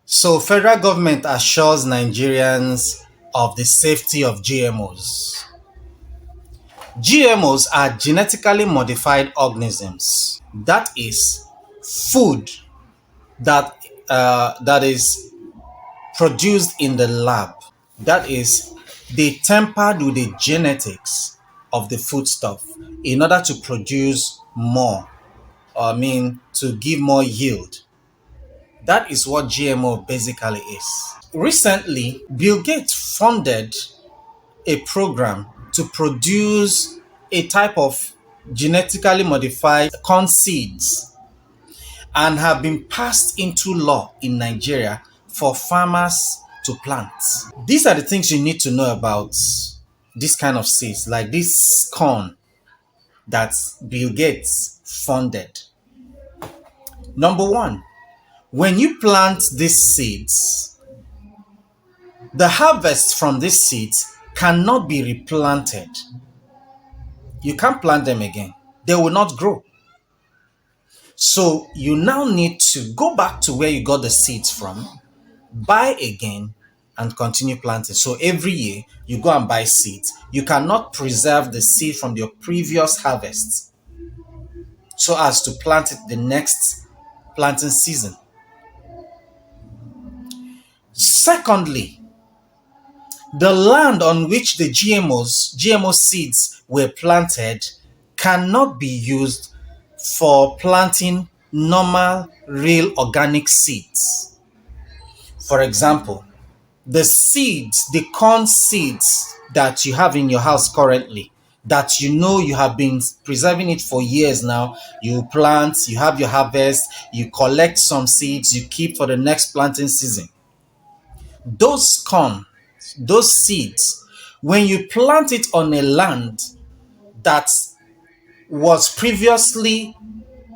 So federal government assures Nigerians of the safety of GMOs. GMOs are genetically modified organisms. That is food that is produced in the lab. That is, they tampered with the genetics of the foodstuff in order to produce more. To give more yield. That is what GMO basically is. Recently, Bill Gates funded a program to produce a type of genetically modified corn seeds and have been passed into law in Nigeria for farmers to plant. These are the things you need to know about this kind of seeds, like this corn that Bill Gates funded. Number one, when you plant these seeds, the harvest from these seeds cannot be replanted. You can't plant them again. They will not grow. So you now need to go back to where you got the seeds from, buy again, and continue planting. So every year you go and buy seeds. You cannot preserve the seed from your previous harvest so as to plant it the next planting season. Secondly, the land on which the GMO seeds were planted cannot be used for planting normal, real organic seeds. For example, the corn seeds that you have in your house currently, that you know you have been preserving it for years now, you plant, you have your harvest, you collect some seeds, you keep for the next planting season. Those seeds, when you plant it on a land that was previously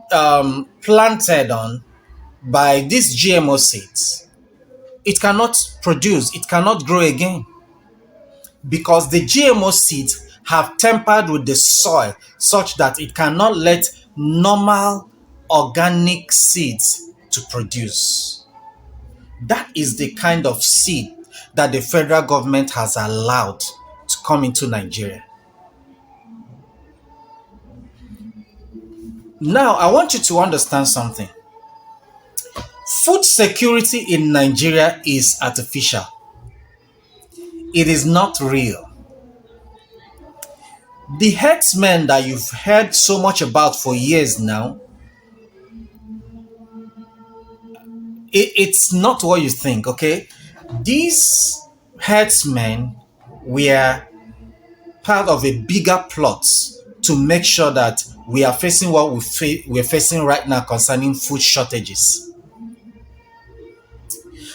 planted on by these GMO seeds, it cannot produce, it cannot grow again because the GMO seeds have tampered with the soil such that it cannot let normal organic seeds to produce. That is the kind of seed that the federal government has allowed to come into Nigeria. Now, I want you to understand something. Food security in Nigeria is artificial. It is not real. The herdsmen that you've heard so much about for years now, it's not what you think, okay? These herdsmen were part of a bigger plot to make sure that we are facing what we're facing right now concerning food shortages.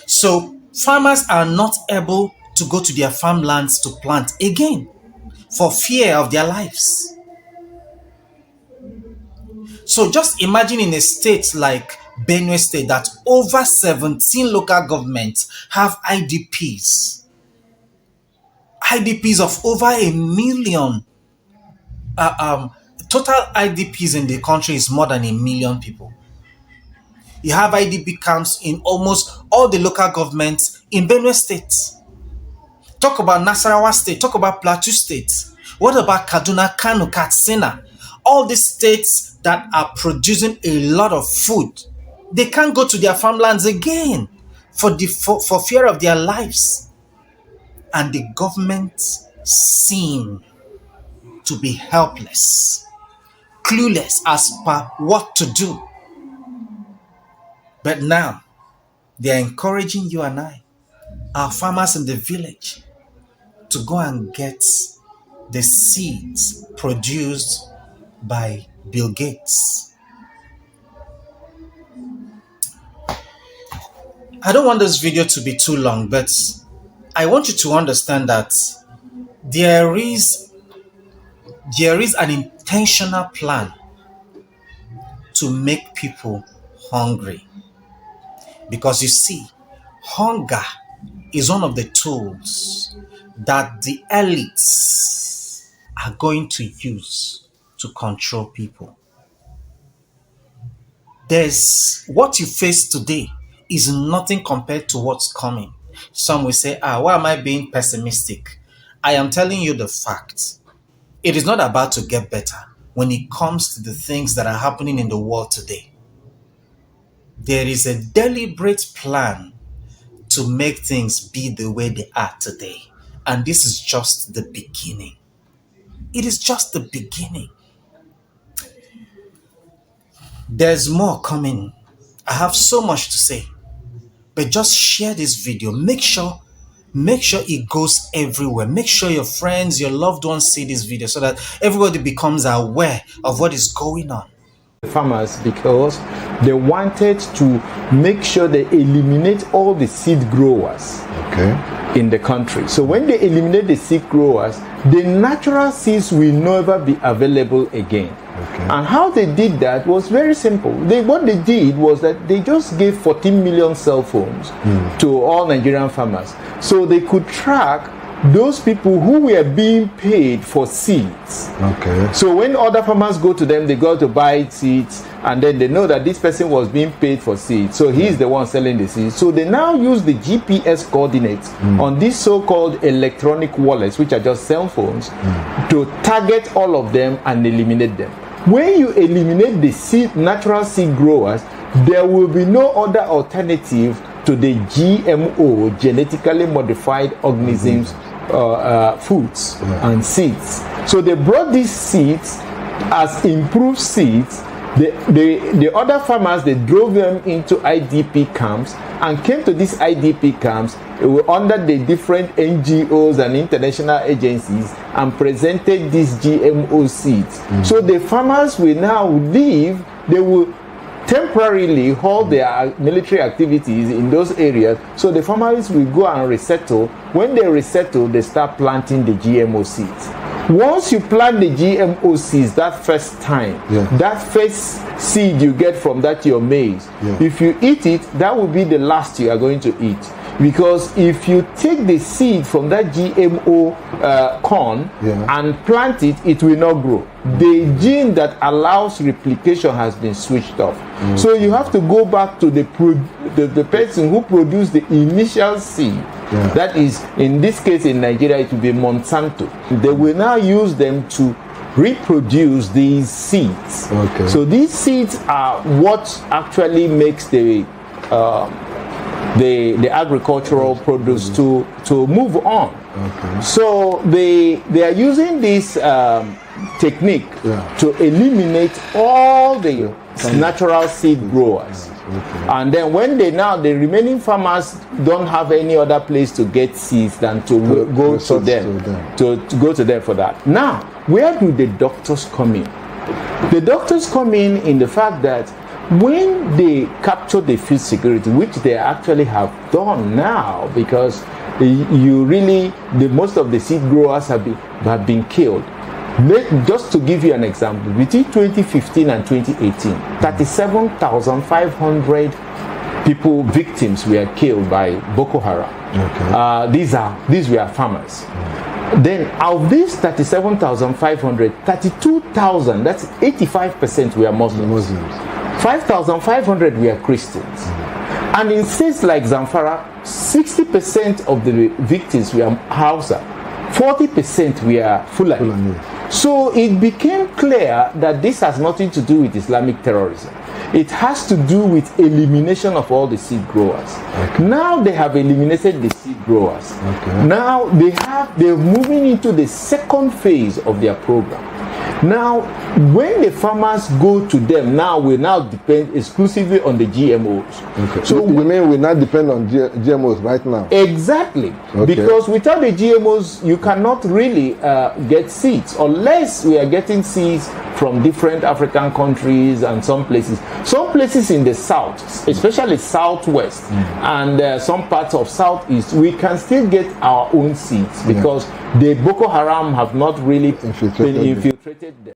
So farmers are not able to go to their farmlands to plant again for fear of their lives. So just imagine in a state like Benue State that over 17 local governments have IDPs. IDPs of over a million. Total IDPs in the country is more than a million people. You have IDP camps in almost all the local governments in Benue State. Talk about Nasarawa State, talk about Plateau State. What about Kaduna, Kano, Katsina? All these states that are producing a lot of food, they can't go to their farmlands again for fear of their lives. And the government seem to be helpless, clueless as per what to do. But now, they are encouraging you and I, our farmers in the village, to go and get the seeds produced by Bill Gates. I don't want this video to be too long, but I want you to understand that there is an intentional plan to make people hungry. Because you see, hunger is one of the tools that the elites are going to use to control people. There's what you face today is nothing compared to what's coming. Some will say, why am I being pessimistic? I am telling you the fact. It is not about to get better when it comes to the things that are happening in the world today. There is a deliberate plan to make things be the way they are today. And this is just the beginning. It is just the beginning. There's more coming. I have so much to say. But just share this video. Make sure it goes everywhere. Make sure your friends, your loved ones see this video so that everybody becomes aware of what is going on. Farmers, because they wanted to make sure they eliminate all the seed growers in the country. So when they eliminate the seed growers, the natural seeds will never be available again. And how they did that was very simple. What they did was that they just gave 14 million cell phones to all Nigerian farmers, so they could track those people who were being paid for seeds. So when other farmers go to them, they go to buy seeds, and then they know that this person was being paid for seeds, so he's the one selling the seeds. So they now use the GPS coordinates on these so-called electronic wallets, which are just cell phones, to target all of them and eliminate them. When you eliminate the natural seed growers, there will be no other alternative to the GMO, genetically modified organisms, foods and seeds. So they brought these seeds as improved seeds. The other farmers, they drove them into IDP camps and came to these IDP camps under the different NGOs and international agencies and presented these GMO seeds. So the farmers will now leave, they will temporarily hold their military activities in those areas, so the farmers will go and resettle. When they resettle, they start planting the GMO seeds. Once you plant the GMO seeds that first time, that first seed you get from that your maize, if you eat it, that will be the last you are going to eat. Because if you take the seed from that GMO corn and plant it, it will not grow. The gene that allows replication has been switched off. So you have to go back to the person who produced the initial seed. That is, in this case in Nigeria, it will be Monsanto. They will now use them to reproduce these seeds. So these seeds are what actually makes the agricultural produce to move on. So they are using this technique to eliminate all the natural seed growers. And then when the remaining farmers don't have any other place to get seeds than to go to them, to go to them for that. Now, where do the doctors come in? The doctors come in the fact that when they capture the food security, which they actually have done now, because most of the seed growers have been killed. Just to give you an example, between 2015 and 2018, 37,500 victims were killed by Boko Haram. These were farmers. Then of these 37,500, 32,000, that's 85%, were Muslims. 5,500 were Christians. And in states like Zamfara, 60% of the victims were Hausa, 40% were Fulani. So it became clear that this has nothing to do with Islamic terrorism. It has to do with elimination of all the seed growers. Now they have eliminated the seed growers. Now they're moving into the second phase of their program. Now, when the farmers go to them, we now depend exclusively on the GMOs. So you mean we not depend on GMOs right now? Exactly. Because without the GMOs, you cannot really get seeds, unless we are getting seeds from different African countries and some places. Some places in the south, especially southwest, and some parts of southeast, we can still get our own seeds because the Boko Haram have not really been infiltrated them.